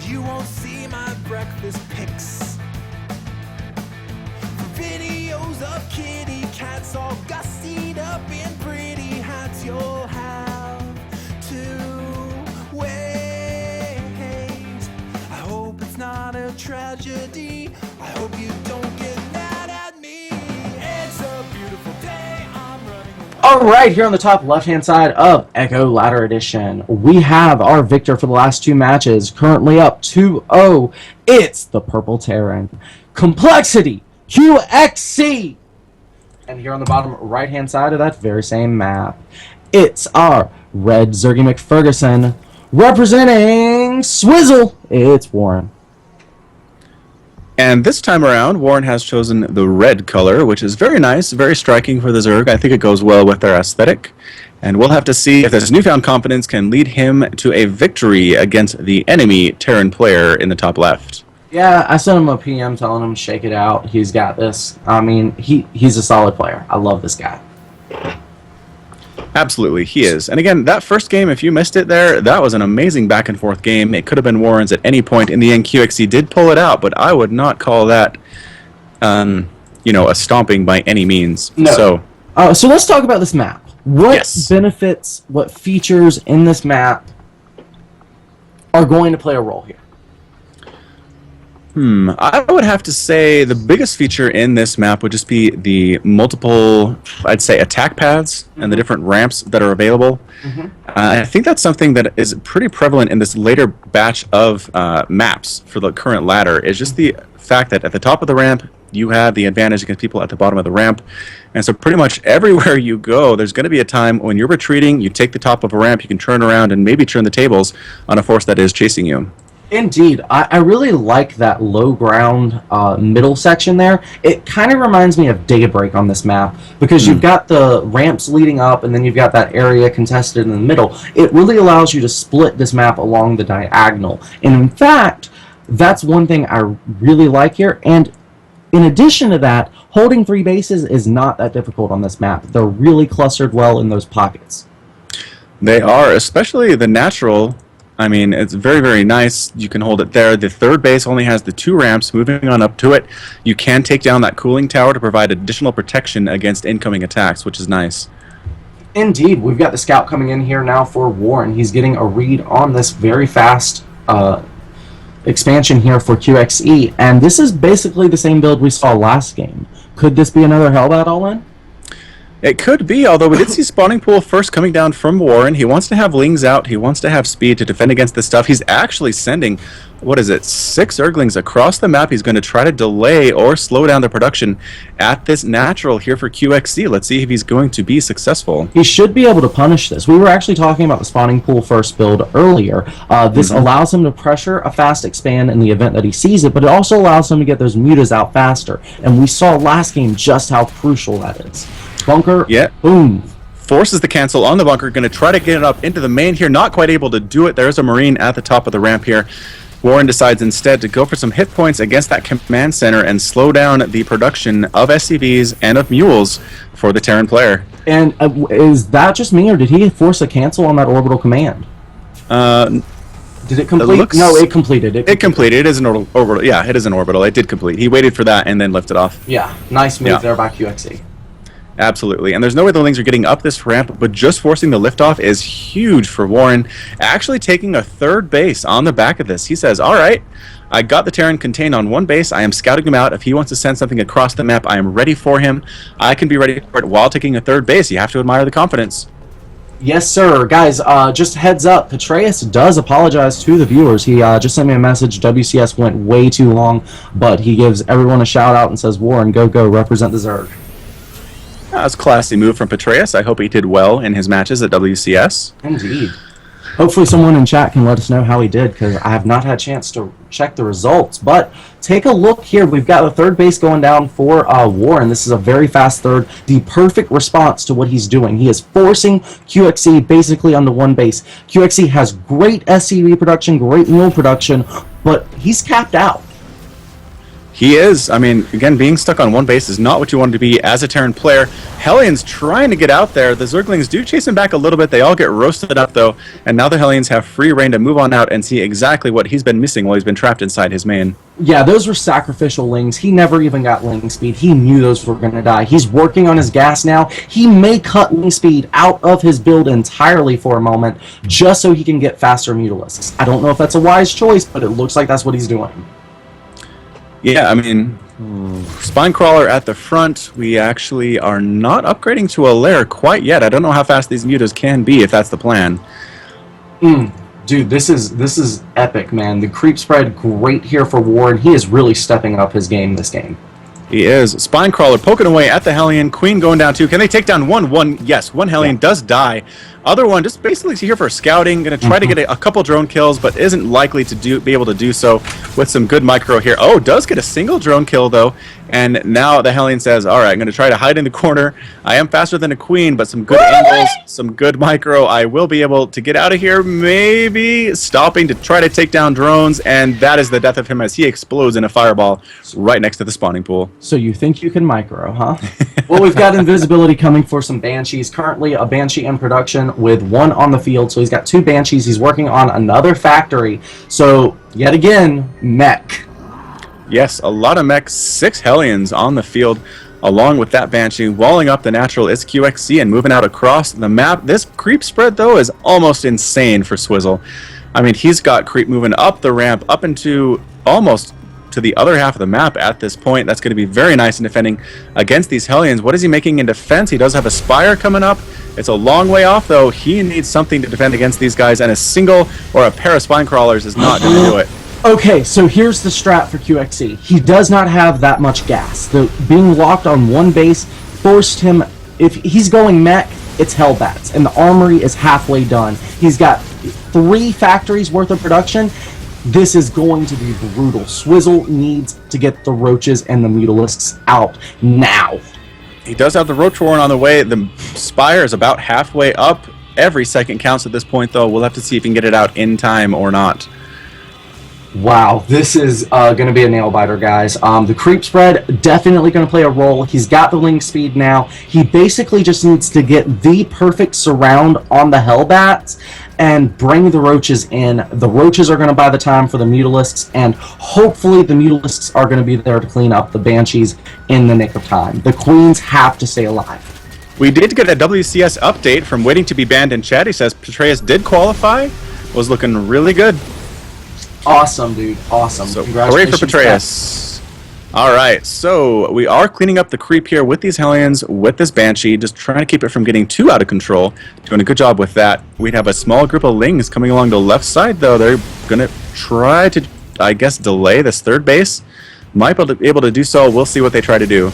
you won't see my breakfast pics. Videos of kitty cats all gussied up in pretty hats. You'll have to wait. I hope it's not a tragedy. I hope you don't get mad at me. It's a beautiful day. I'm running away. All right, here on the top left-hand side of Echo Ladder Edition, we have our victor for the last two matches, currently up 2-0. It's the Purple Terran, coLqxc. And here on the bottom right-hand side of that very same map, it's our red Zergy McFerguson representing Swizzle. It's Warren. And this time around, Warren has chosen the red color, which is very nice, very striking for the Zerg. I think it goes well with their aesthetic. And we'll have to see if this newfound confidence can lead him to a victory against the enemy Terran player in the top left. Yeah, I sent him a PM telling him to shake it out. He's got this. I mean, he's a solid player. I love this guy. Absolutely, he is. And again, that first game, if you missed it there, that was an amazing back-and-forth game. It could have been Warren's at any point. In the end, coLqxc did pull it out, but I would not call that, a stomping by any means. No. So let's talk about this map. What benefits, what features in this map are going to play a role here? I would have to say the biggest feature in this map would just be the multiple, I'd say, attack paths and the different ramps that are available. I think that's something that is pretty prevalent in this later batch of maps for the current ladder, is just the fact that at the top of the ramp, you have the advantage against people at the bottom of the ramp. And so pretty much everywhere you go, there's going to be a time when you're retreating, you take the top of a ramp, you can turn around and maybe turn the tables on a force that is chasing you. Indeed. I really like that low ground middle section there. It kind of reminds me of Daybreak on this map, because you've got the ramps leading up and then you've got that area contested in the middle. It really allows you to split this map along the diagonal. And in fact, that's one thing I really like here. And in addition to that, holding three bases is not that difficult on this map. They're really clustered well in those pockets. They are, especially the natural. I mean, it's very, very nice. You can hold it there. The third base only has the two ramps. Moving on up to it, you can take down that cooling tower to provide additional protection against incoming attacks, which is nice. Indeed. We've got the scout coming in here now for Warren. He's getting a read on this very fast expansion here for coLqxc, and this is basically the same build we saw last game. Could this be another Hellbat all-in? It could be, although we did see Spawning Pool first coming down from Warren. He wants to have Lings out. He wants to have speed to defend against this stuff. He's actually sending, 6 Zerglings across the map. He's going to try to delay or slow down the production at this natural here for coLqxc. Let's see if he's going to be successful. He should be able to punish this. We were actually talking about the Spawning Pool first build earlier. This allows him to pressure a fast expand in the event that he sees it, but it also allows him to get those mutas out faster. And we saw last game just how crucial that is. Bunker, boom. Forces the cancel on the bunker, going to try to get it up into the main here, not quite able to do it. There's a Marine at the top of the ramp here. Warren decides instead to go for some hit points against that command center and slow down the production of SCVs and of mules for the Terran player. And is that just me, or did he force a cancel on that orbital command? Did it complete? No, it completed. It completed. It is an orbital. Yeah, it is an orbital. It did complete. He waited for that and then lifted off. Yeah, nice move there by coLqxc. Absolutely, and there's no way the Lings are getting up this ramp, but just forcing the liftoff is huge for Warren. Actually taking a third base on the back of this. He says, all right, I got the Terran contained on one base. I am scouting him out. If he wants to send something across the map, I am ready for him. I can be ready for it while taking a third base. You have to admire the confidence. Yes, sir. Guys, just heads up, Petraeus does apologize to the viewers. He just sent me a message. WCS went way too long, but he gives everyone a shout out and says, Warren, go, represent the Zerg. That was a classy move from Petraeus. I hope he did well in his matches at WCS. Indeed. Hopefully someone in chat can let us know how he did, because I have not had a chance to check the results. But take a look here. We've got the third base going down for Warren. This is a very fast third. The perfect response to what he's doing. He is forcing coLqxc basically onto one base. coLqxc has great SCV production, great mule production, but he's capped out. He is. I mean, again, being stuck on one base is not what you want to be as a Terran player. Hellions trying to get out there. The Zerglings do chase him back a little bit. They all get roasted up, though. And now the Hellions have free reign to move on out and see exactly what he's been missing while he's been trapped inside his main. Yeah, those were sacrificial lings. He never even got ling speed. He knew those were going to die. He's working on his gas now. He may cut ling speed out of his build entirely for a moment just so he can get faster Mutalisks. I don't know if that's a wise choice, but it looks like that's what he's doing. Yeah, I mean, Spinecrawler at the front. We actually are not upgrading to a lair quite yet. I don't know how fast these mutas can be if that's the plan. Dude, this is epic, man. The creep spread, great here for Warren. He is really stepping up his game this game. He is. Spinecrawler poking away at the Hellion. Queen going down too. Can they take down one? Yes, one Hellion does die. Other one just basically here for scouting. Going to try to get a couple drone kills, but isn't likely to be able to do so with some good micro here. Oh, does get a single drone kill though. And now the Hellion says, all right, I'm going to try to hide in the corner. I am faster than a Queen, but some good angles, some good micro. I will be able to get out of here, maybe stopping to try to take down drones, and that is the death of him as he explodes in a fireball right next to the spawning pool. So you think you can micro, huh? Well, we've got invisibility coming for some Banshees. Currently a Banshee in production with one on the field, so he's got two Banshees. He's working on another factory. So, yet again, mech. Yes, a lot of mechs, 6 Hellions on the field, along with that Banshee, walling up the natural is coLqxc and moving out across the map. This creep spread, though, is almost insane for Swizzle. I mean, he's got creep moving up the ramp, up into almost to the other half of the map at this point. That's going to be very nice in defending against these Hellions. What is he making in defense? He does have a Spire coming up. It's a long way off, though. He needs something to defend against these guys, and a single or a pair of Spinecrawlers is not going to do it. Okay, so here's the strat for coLqxc. He does not have that much gas. Being locked on one base forced him, if he's going mech, it's Hellbats, and the armory is halfway done. He's got 3 factories worth of production. This is going to be brutal. Swizzle needs to get the Roaches and the Mutalisks out now. He does have the Roach Warren on the way. The Spire is about halfway up. Every second counts at this point, though. We'll have to see if he can get it out in time or not. Wow, this is going to be a nail-biter, guys. The creep spread, definitely going to play a role. He's got the ling speed now. He basically just needs to get the perfect surround on the Hellbats and bring the Roaches in. The Roaches are going to buy the time for the Mutalisks, and hopefully the Mutalisks are going to be there to clean up the Banshees in the nick of time. The Queens have to stay alive. We did get a WCS update from Waiting to be Banned in chat. He says Petraeus did qualify. Was looking really good. Awesome, dude. Awesome. So, hooray for Petraeus. Alright, so we are cleaning up the creep here with these Hellions, with this Banshee, just trying to keep it from getting too out of control. Doing a good job with that. We'd have a small group of Lings coming along the left side, though. They're going to try to, I guess, delay this third base. Might be able to do so. We'll see what they try to do.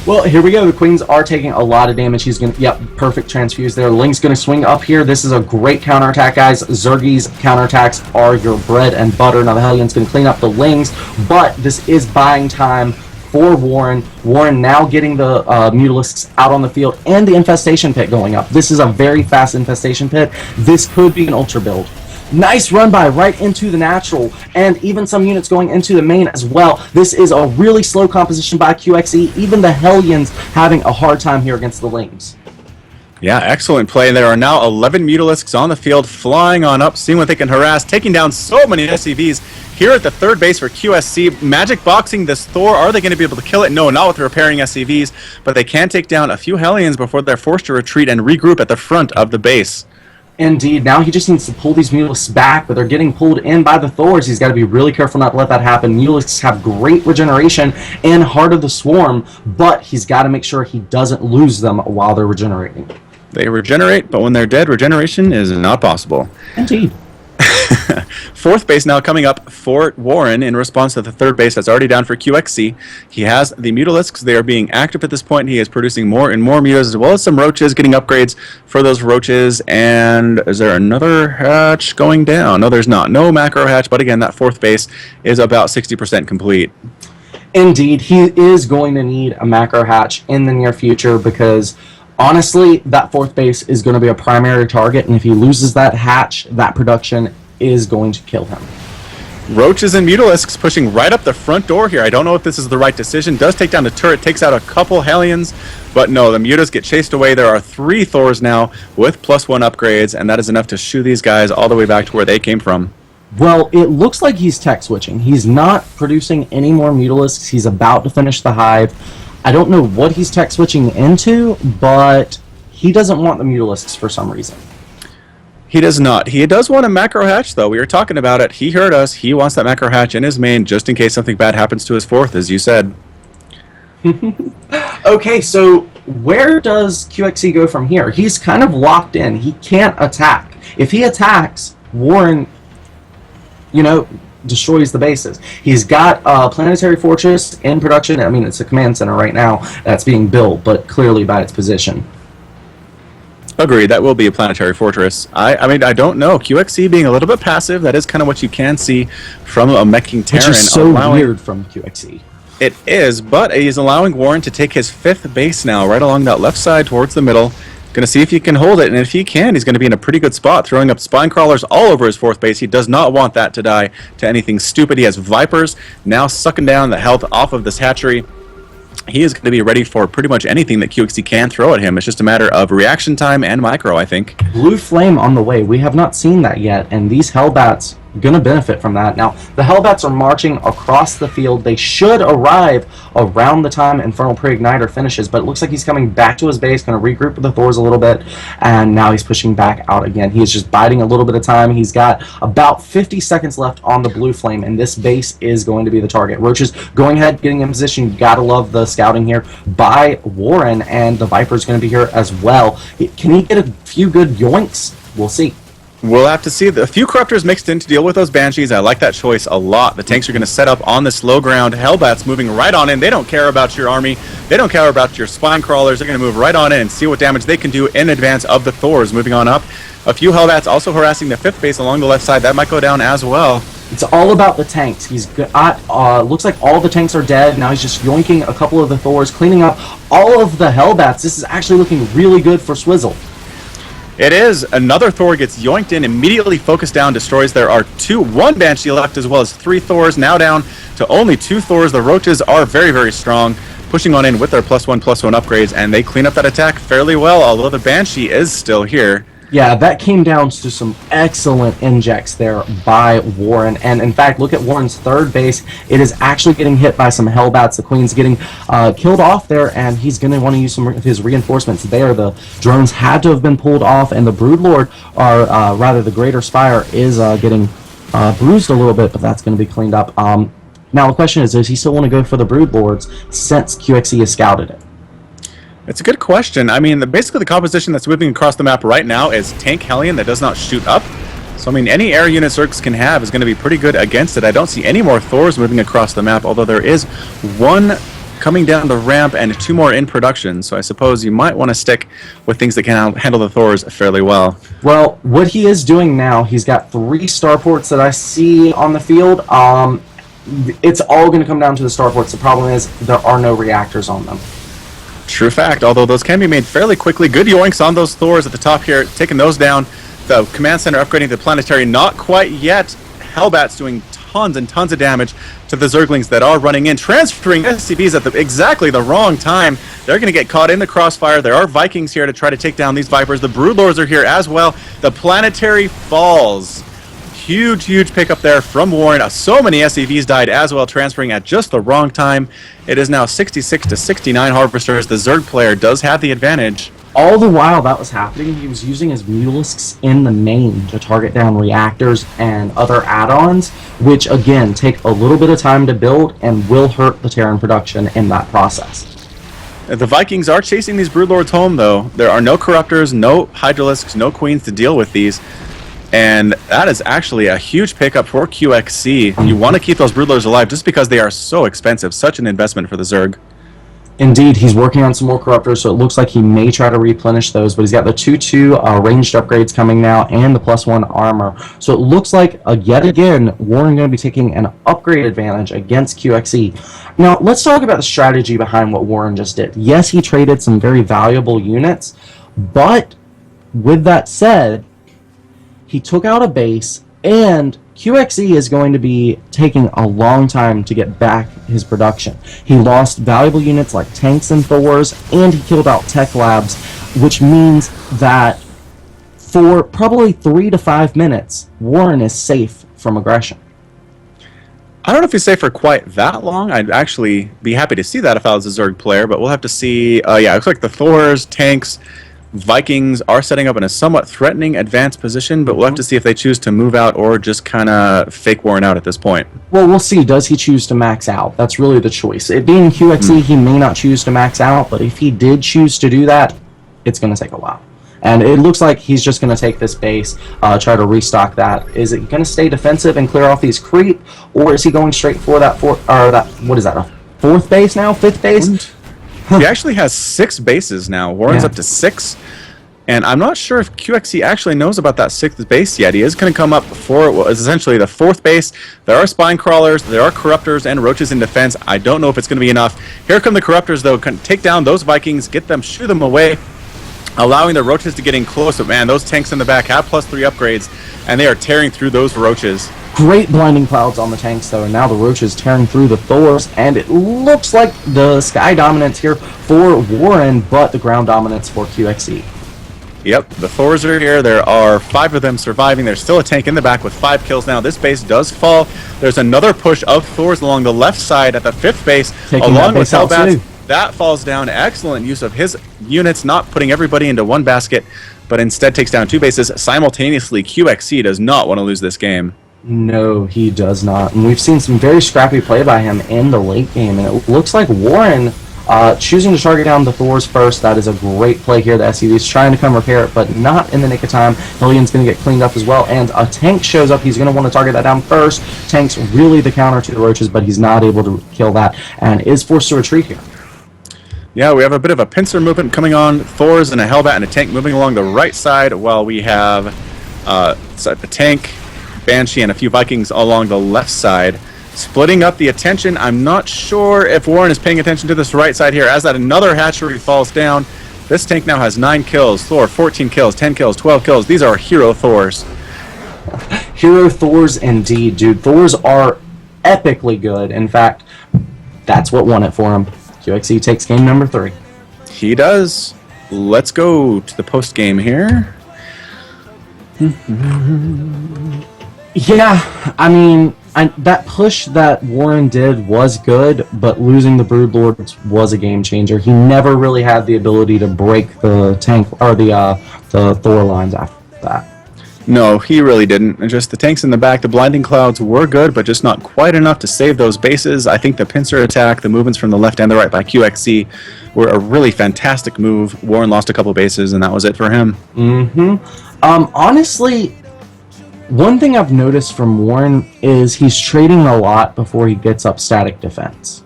Well, here we go. The Queens are taking a lot of damage. He's going to, yep, perfect transfuse there. Ling's going to swing up here. This is a great counterattack, guys. Zergi's counterattacks are your bread and butter. Now the Hellion's going to clean up the Lings, but this is buying time for Warren. Warren now getting the Mutalisks out on the field and the Infestation Pit going up. This is a very fast Infestation Pit. This could be an Ultra build. Nice run by right into the natural, and even some units going into the main as well. This is a really slow composition by coLqxc. Even the Hellions having a hard time here against the Lings. Yeah, excellent play. There are now 11 Mutalisks on the field, flying on up, seeing what they can harass, taking down so many SCVs here at the third base for coLqxc. Magic boxing this Thor. Are they going to be able to kill it? No, not with repairing SCVs, but they can take down a few Hellions before they're forced to retreat and regroup at the front of the base. Indeed. Now he just needs to pull these Mutalisks back, but they're getting pulled in by the Thors. He's got to be really careful not to let that happen. Mutalisks have great regeneration and Heart of the Swarm, but he's got to make sure he doesn't lose them while they're regenerating. They regenerate, but when they're dead, regeneration is not possible. Indeed. Fourth base now coming up for Warren in response to the third base that's already down for coLqxc. He has the Mutalisks. They are being active at this point. He is producing more and more Mutas, as well as some Roaches, getting upgrades for those Roaches. And is there another hatch going down? No, there's not. No macro hatch, but again, that fourth base is about 60% complete. Indeed, he is going to need a macro hatch in the near future because honestly, that fourth base is going to be a primary target, and if he loses that hatch, that production is going to kill him. Roaches and Mutalisks pushing right up the front door here. I don't know if this is the right decision. Does take down the turret, takes out a couple Hellions, but no, the Mutas get chased away. There are 3 Thors now with +1 upgrades, and that is enough to shoo these guys all the way back to where they came from. Well, it looks like he's tech switching. He's not producing any more Mutalisks. He's about to finish the hive. I don't know what he's tech switching into, but he doesn't want the Mutalisks for some reason. He does not. He does want a macro hatch, though. We were talking about it. He heard us. He wants that macro hatch in his main just in case something bad happens to his 4th, as you said. Okay, so where does QXC go from here? He's kind of locked in. He can't attack. If he attacks, Warren, destroys the bases. He's got a planetary fortress in production. I mean, it's a command center right now that's being built, but clearly by its position. Agreed. That will be a planetary fortress. I mean, I don't know. QXC being a little bit passive, that is kind of what you can see from a meching Terran. Which is so weird from QXC. It is, but he's allowing Warren to take his 5th base now, right along that left side towards the middle. Going to see if he can hold it, and if he can, he's going to be in a pretty good spot, throwing up spine crawlers all over his 4th base. He does not want that to die to anything stupid. He has Vipers now sucking down the health off of this hatchery. He is going to be ready for pretty much anything that QXC can throw at him. It's just a matter of reaction time and micro, I think. Blue Flame on the way. We have not seen that yet, and these Hellbats going to benefit from that. Now, the Hellbats are marching across the field. They should arrive around the time Infernal Pre-Igniter finishes, but it looks like he's coming back to his base, going to regroup with the Thors a little bit, and now he's pushing back out again. He is just biding a little bit of time. He's got about 50 seconds left on the Blue Flame, and this base is going to be the target. Roaches going ahead, getting in position. You got to love the scouting here by Warren, and the Viper's going to be here as well. Can he get a few good yoinks? We'll see. We'll have to see. A few Corruptors mixed in to deal with those Banshees. I like that choice a lot. The tanks are going to set up on this low ground. Hellbats moving right on in. They don't care about your army. They don't care about your spine crawlers. They're going to move right on in and see what damage they can do in advance of the Thors moving on up. A few Hellbats also harassing the 5th base along the left side. That might go down as well. It's all about the tanks. He's got, looks like all the tanks are dead. Now he's just yoinking a couple of the Thors, cleaning up all of the Hellbats. This is actually looking really good for Swizzle. It is. Another Thor gets yoinked in, immediately focused down, destroys. There are 1 Banshee left, as well as 3 Thors, now down to only 2 Thors. The Roaches are very, very strong, pushing on in with their +1/+1 upgrades, and they clean up that attack fairly well, although the Banshee is still here. Yeah, that came down to some excellent injects there by Warren. And in fact, look at Warren's 3rd base. It is actually getting hit by some Hellbats. The Queen's getting killed off there, and he's going to want to use some of his reinforcements there. The drones had to have been pulled off, and the Broodlord, or rather the Greater Spire, is getting bruised a little bit, but that's going to be cleaned up. Now the question is, does he still want to go for the Broodlords since QXC has scouted it? It's a good question. I mean, basically the composition that's moving across the map right now is Tank Hellion that does not shoot up. So, I mean, any air unit Zergs can have is going to be pretty good against it. I don't see any more Thors moving across the map, although there is 1 coming down the ramp and 2 more in production. So I suppose you might want to stick with things that can handle the Thors fairly well. Well, what he is doing now, he's got 3 starports that I see on the field. It's all going to come down to the starports. The problem is there are no reactors on them. True fact, although those can be made fairly quickly. Good yoinks on those Thors at the top here, taking those down. The command center upgrading the planetary, not quite yet. Hellbats doing tons and tons of damage to the Zerglings that are running in, transferring SCVs at exactly the wrong time. They're going to get caught in the crossfire. There are Vikings here to try to take down these Vipers. The Broodlords are here as well. The planetary falls. Huge, huge pickup there from Warren. So many SCVs died as well, transferring at just the wrong time. It is now 66 to 69 Harvesters. The Zerg player does have the advantage. All the while that was happening, he was using his Mutalisks in the main to target down reactors and other add-ons, which again take a little bit of time to build and will hurt the Terran production in that process. The Vikings are chasing these Broodlords home, though. There are no Corruptors, no Hydralisks, no Queens to deal with these. And that is actually a huge pickup for QXC. You want to keep those Broodlords alive just because they are so expensive. Such an investment for the Zerg. Indeed, he's working on some more Corruptors, so it looks like he may try to replenish those, but he's got the 2/2 ranged upgrades coming now and the +1 armor. So it looks like, yet again, Warren going to be taking an upgrade advantage against QXC. Now, let's talk about the strategy behind what Warren just did. Yes, he traded some very valuable units, but with that said, he took out a base, And QXE is going to be taking a long time to get back his production. He lost valuable units like tanks and Thors, and he killed out tech labs, which means that for probably 3 to 5 minutes, Warren is safe from aggression. I don't know if he's safe for quite that long. I'd actually be happy to see that if I was a Zerg player, but we'll have to see. Yeah, it looks like the Thors, tanks, Vikings are setting up in a somewhat threatening advanced position, but we'll have to see if they choose to move out or just kind of fake Warren out at this point. Well, we'll see. Does he choose to max out? That's really the choice. It being QXE, he may not choose to max out, but if he did choose to do that, it's going to take a while. And it looks like he's just going to take this base, try to restock that. Is it going to stay defensive and clear off these creep, or is he going straight for that what is that, a 4th base now? 5th base? He actually has 6 bases now. Warren's up to 6. And I'm not sure if QXE actually knows about that 6th base yet. He is going to come up for what is essentially the 4th base. There are spine crawlers, there are corruptors and roaches in defense. I don't know if it's going to be enough. Here come the corruptors, though. Can take down those Vikings, get them, shoo them away, allowing the roaches to get in close. But man, those tanks in the back have +3 upgrades, and they are tearing through those roaches. Great blinding clouds on the tanks, though, and now the roaches tearing through the Thors, and it looks like the sky dominance here for Warren, but the ground dominance for QXE. Yep, the Thors are here. There are 5 of them surviving. There's still a tank in the back with 5 kills now. This base does fall. There's another push of Thors along the left side at the 5th base, Taking along with out Hellbats. too. That falls down. Excellent use of his units, not putting everybody into one basket, but instead takes down 2 bases simultaneously. QXE does not want to lose this game. No, he does not. And we've seen some very scrappy play by him in the late game, and it looks like Warren choosing to target down the Thors first. That is a great play here. The SUV is trying to come repair it, but not in the nick of time. Hillion's going to get cleaned up as well, and a tank shows up. He's going to want to target that down first. Tank's really the counter to the roaches, but he's not able to kill that, and is forced to retreat here. Yeah, we have a bit of a pincer movement coming on. Thors and a Hellbat and a tank moving along the right side, while we have a tank, Banshee, and a few Vikings along the left side. Splitting up the attention. I'm not sure if Warren is paying attention to this right side here, as that another hatchery falls down. This tank now has 9 kills. Thor, 14 kills, 10 kills, 12 kills. These are hero Thors. Hero Thors indeed, dude. Thors are epically good. In fact, that's what won it for him. QXE takes game number 3. He does. Let's go to the post game here. Yeah, I mean, that push that Warren did was good, but losing the Broodlords was a game changer. He never really had the ability to break the tank or the Thor lines after that. No, he really didn't. Just the tanks in the back, the blinding clouds were good, but just not quite enough to save those bases. I think the pincer attack, the movements from the left and the right by QXE were a really fantastic move. Warren lost a couple bases, and that was it for him. Honestly, one thing I've noticed from Warren is he's trading a lot before he gets up static defense.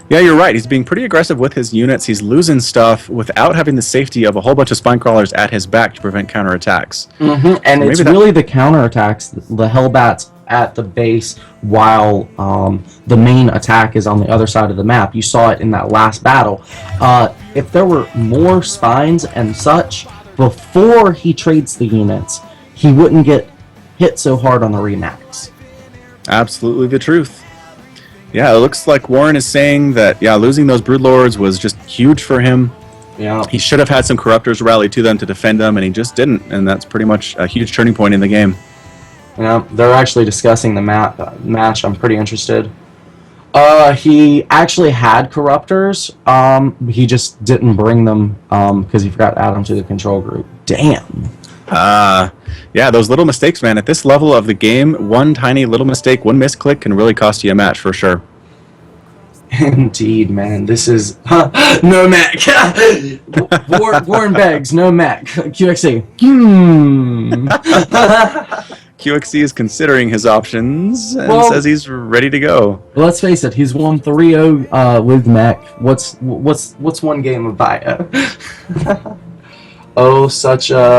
Yeah, you're right. He's being pretty aggressive with his units. He's losing stuff without having the safety of a whole bunch of spine crawlers at his back to prevent counterattacks. And So it's really the counterattacks, the Hellbats at the base, while the main attack is on the other side of the map. You saw it in that last battle. If there were more spines and such, before he trades the units, he wouldn't get hit so hard on the remax. Absolutely the truth. Yeah, it looks like Warren is saying that, yeah, losing those Broodlords was just huge for him. Yeah. He should have had some Corruptors rally to them to defend them, and he just didn't, and that's pretty much a huge turning point in the game. Yeah, they're actually discussing the match. I'm pretty interested. He actually had Corruptors. He just didn't bring them because he forgot to add them to the control group. Damn. Yeah, those little mistakes, man. At this level of the game, one tiny little mistake, one misclick can really cost you a match for sure. Indeed, man. This is no Mac. Warren begs, no Mac. QXE. QXC is considering his options and says he's ready to go. Let's face it, he's won 3-0 with Mac. What's one game of bio? Oh, such a